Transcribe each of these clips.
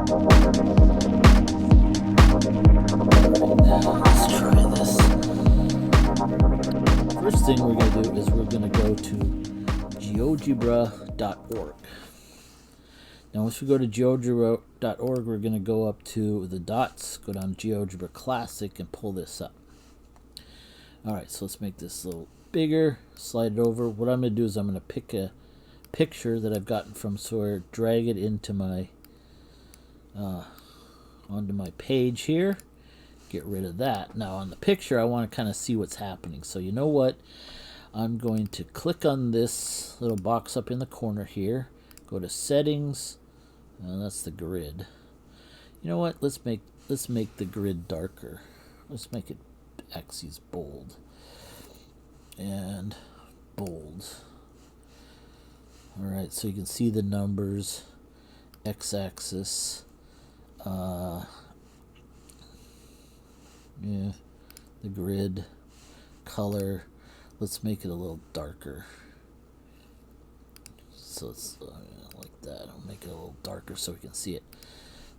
Let's try this. First thing we're going to do is we're going to go to geogebra.org. Now once we go to geogebra.org, we're going to go up to the dots, go down GeoGebra Classic, and pull this up. Alright, so let's make this a little bigger, slide it over. What I'm going to do is I'm going to pick a picture that I've gotten from Sawyer, drag it into my onto my page here, get rid of that. Now on the picture I want to kind of see what's happening, so you know what, I'm going to click on this little box up in the corner here, go to settings, and that's the grid. You know what, let's make the grid darker. Let's make it axes bold and bold. Alright, so you can see the numbers, x-axis, yeah, the grid, color. Let's make it a little darker. So it's like that. I'll make it a little darker so we can see it.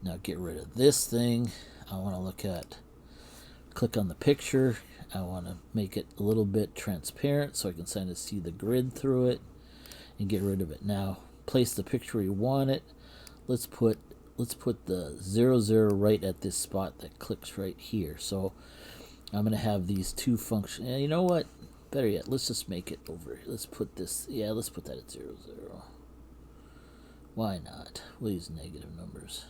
Now get rid of this thing. I want to look at, click on the picture. I want to make it a little bit transparent so I can kind of see the grid through it, and get rid of it. Now place the picture where you want it. Let's put the 00 right at this spot that clicks right here. So I'm going to have these two functions. And you know what? Better yet, let's just make it over here. Let's put this, yeah, let's put that at 00. Why not? We'll use negative numbers.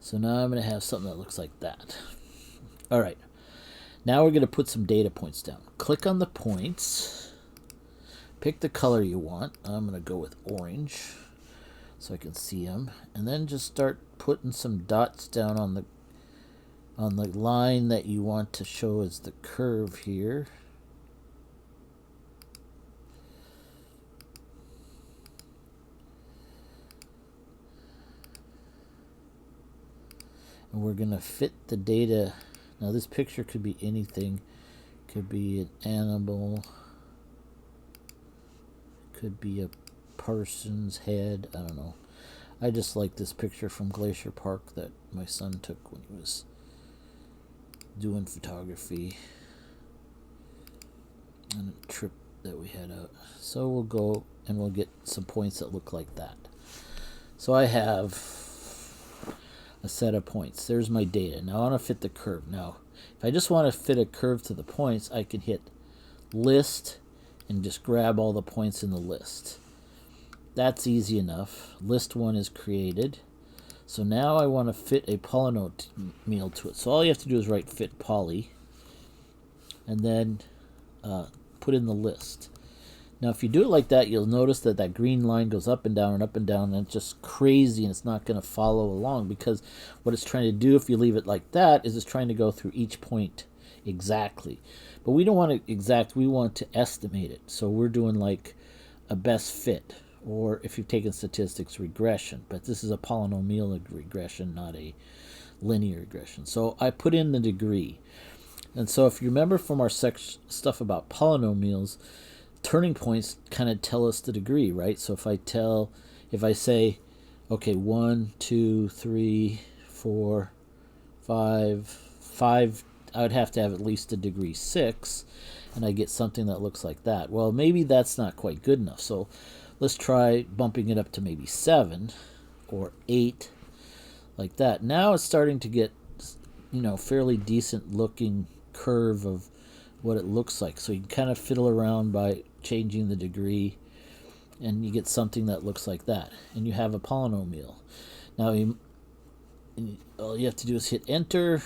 So now I'm going to have something that looks like that. Alright. Now we're going to put some data points down. Click on the points. Pick the color you want. I'm going to go with orange so I can see them, and then just start putting some dots down on the line that you want to show as the curve here. And we're going to fit the data. Now this picture could be anything. Could be an animal, could be a person's head, I don't know. I just like this picture from Glacier Park that my son took when he was doing photography on a trip that we had out. So we'll go and we'll get some points that look like that. So I have a set of points. There's my data. Now I want to fit the curve. Now if I just want to fit a curve to the points, I can hit list and just grab all the points in the list. That's easy enough. List 1 is created. So now I want to fit a polynomial to it. So all you have to do is write fit poly and then put in the list. Now if you do it like that, you'll notice that that green line goes up and down and up and down, and it's just crazy, and it's not going to follow along, because what it's trying to do if you leave it like that is it's trying to go through each point exactly. But we don't want to exact, we want to estimate it. So we're doing like a best fit, or if you've taken statistics, regression. But this is a polynomial regression, not a linear regression. So I put in the degree. And so if you remember from our stuff about polynomials, turning points kind of tell us the degree, right? So if I say, okay, 1, 2, 3, 4, 5, I would have to have at least a degree 6, and I get something that looks like that. Well, maybe that's not quite good enough. So let's try bumping it up to maybe 7 or 8, like that. Now it's starting to get, fairly decent looking curve of what it looks like. So you can kind of fiddle around by changing the degree, and you get something that looks like that. And you have a polynomial. Now all you have to do is hit enter,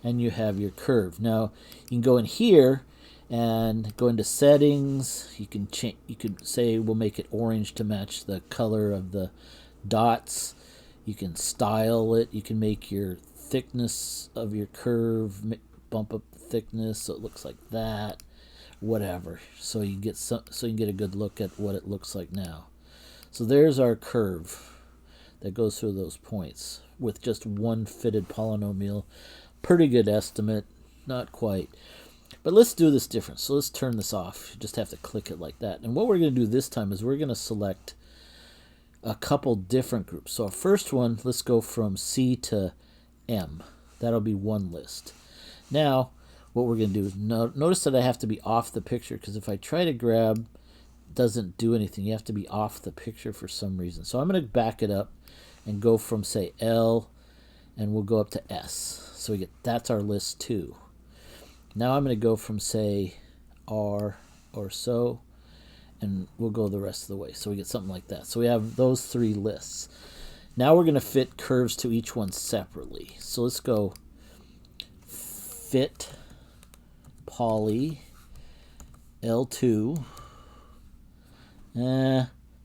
and you have your curve. Now you can go in here and go into settings. You can change. You could say we'll make it orange to match the color of the dots. You can style it. You can make your thickness of your curve, bump up the thickness so it looks like that. Whatever. So you get so you can get a good look at what it looks like now. So there's our curve that goes through those points with just one fitted polynomial. Pretty good estimate, not quite. But let's do this different. So let's turn this off. You just have to click it like that. And what we're going to do this time is we're going to select a couple different groups. So our first one, let's go from C to M. That'll be one list. Now, what we're going to do is notice that I have to be off the picture, because if I try to grab, it doesn't do anything. You have to be off the picture for some reason. So I'm going to back it up and go from, say, L, and we'll go up to S. So we get, that's our list 2. Now I'm going to go from, say, R or so, and we'll go the rest of the way. So we get something like that. So we have those 3 lists. Now we're going to fit curves to each one separately. So let's go fit poly L2.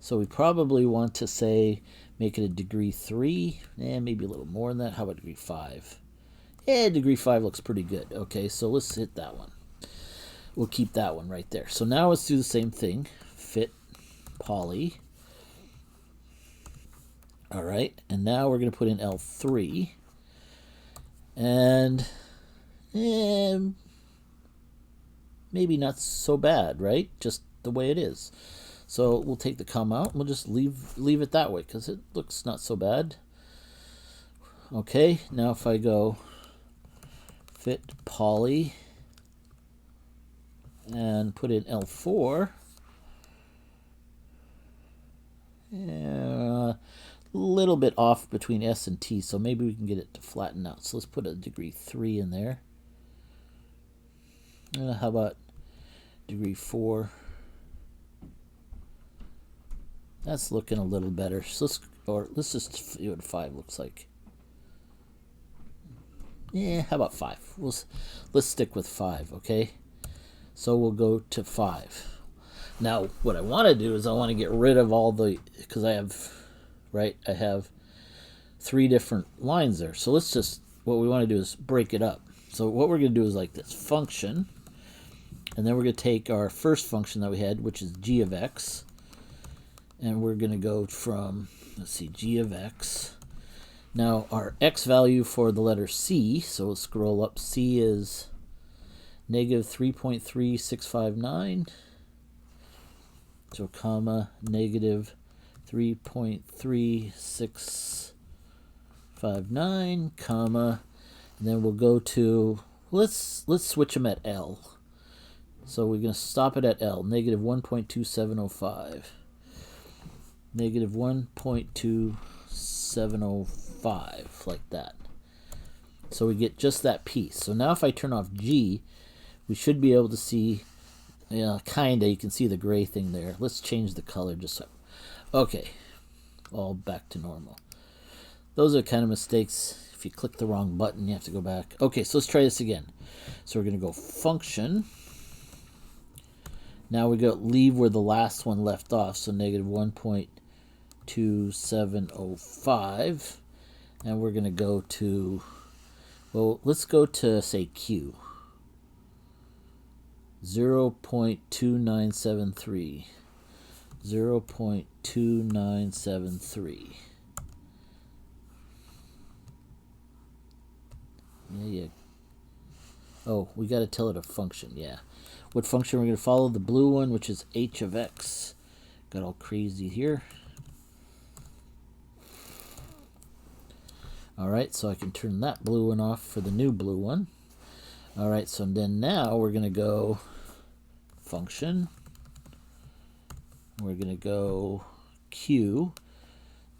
So we probably want to say make it a degree 3. Maybe a little more than that. How about degree 5? Degree 5 looks pretty good. Okay, so let's hit that one. We'll keep that one right there. So now let's do the same thing. Fit poly. All right, and now we're going to put in L3. And maybe not so bad, right? Just the way it is. So we'll take the comma out, and we'll just leave it that way, because it looks not so bad. Okay, now if I go fit poly and put in L4, a little bit off between S and T, so maybe we can get it to flatten out. So let's put a degree 3 in there. How about degree 4? That's looking a little better. So let's just see what 5 looks like. How about 5? Let's stick with 5, okay? So we'll go to 5. Now, what I want to do is I want to get rid of all the, because I have 3 different lines there. So let's just, what we want to do is break it up. So what we're going to do is like this, function, and then we're going to take our first function that we had, which is g of x, and we're going to go from, let's see, g of x. Now our x value for the letter C, so we'll scroll up, C is negative 3.3659, so comma, negative 3.3659, comma, and then we'll go to, let's switch them at L. So we're going to stop it at L, negative 1.2705. Negative 1.2705, like that. So we get just that piece. So now if I turn off G, we should be able to see, kinda, you can see the gray thing there. Let's change the color just so. Okay, all back to normal. Those are kind of mistakes. If you click the wrong button, you have to go back. Okay, so let's try this again. So we're going to go function. Now we go leave where the last one left off, so negative 1.2705. And we're going to go to, well, let's go to, say, Q. 0.2973. 0.2973. Yeah. Oh, we got to tell it a function, yeah. What function we're going to follow? The blue one, which is h of x. Got all crazy here. All right, so I can turn that blue one off for the new blue one. All right, so then now we're going to go function. We're going to go Q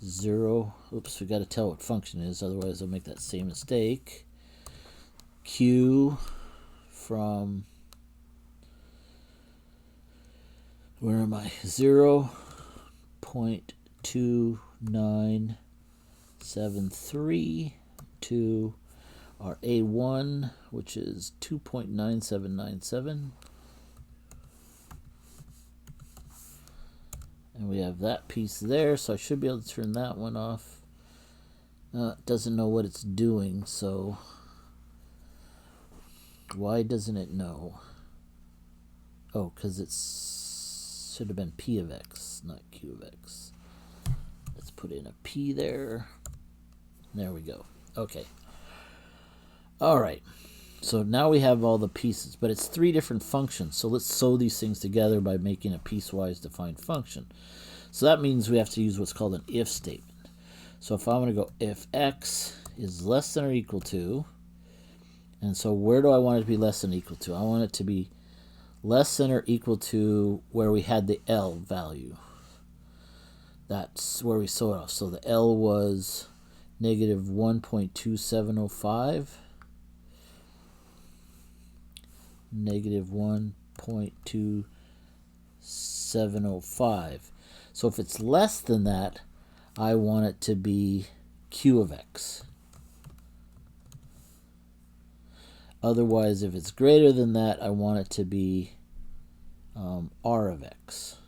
0. Oops, we got to tell what function it is, otherwise I'll make that same mistake. Q from, where am I? 0.2973 to our A1, which is 2.9797. And we have that piece there, so I should be able to turn that one off. It doesn't know what it's doing, so why doesn't it know? Oh, because it should have been P of X, not Q of X. Let's put in a P there. There we go. Okay. All right. So now we have all the pieces, but it's 3 different functions. So let's sew these things together by making a piecewise defined function. So that means we have to use what's called an if statement. So if I'm going to go if x is less than or equal to, and so where do I want it to be less than or equal to? I want it to be less than or equal to where we had the L value. That's where we saw it off. So the L was negative 1.2705. Negative 1.2705. So if it's less than that, I want it to be Q of x. Otherwise, if it's greater than that, I want it to be R of x.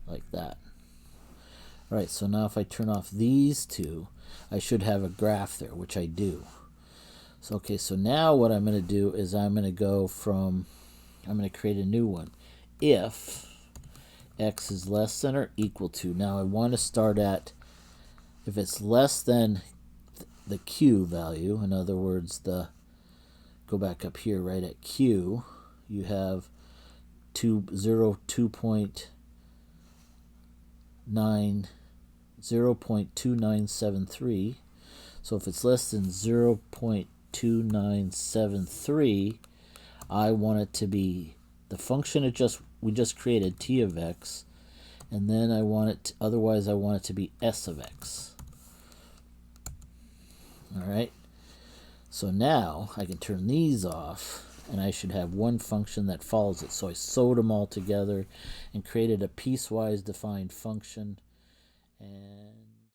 Like that. All right, so now if I turn off these two, I should have a graph there, which I do. So, okay, so now what I'm going to do is I'm going to create a new one. If x is less than or equal to, now I want to start at, if it's less than the Q value, in other words, go back up here, right at Q, you have 0.2973. So if it's less than 0.2973, I want it to be the function we just created, t of x, and then I want it otherwise I want it to be s of x. All right, so now I can turn these off and I should have one function that follows it. So I sewed them all together and created a piecewise defined function. And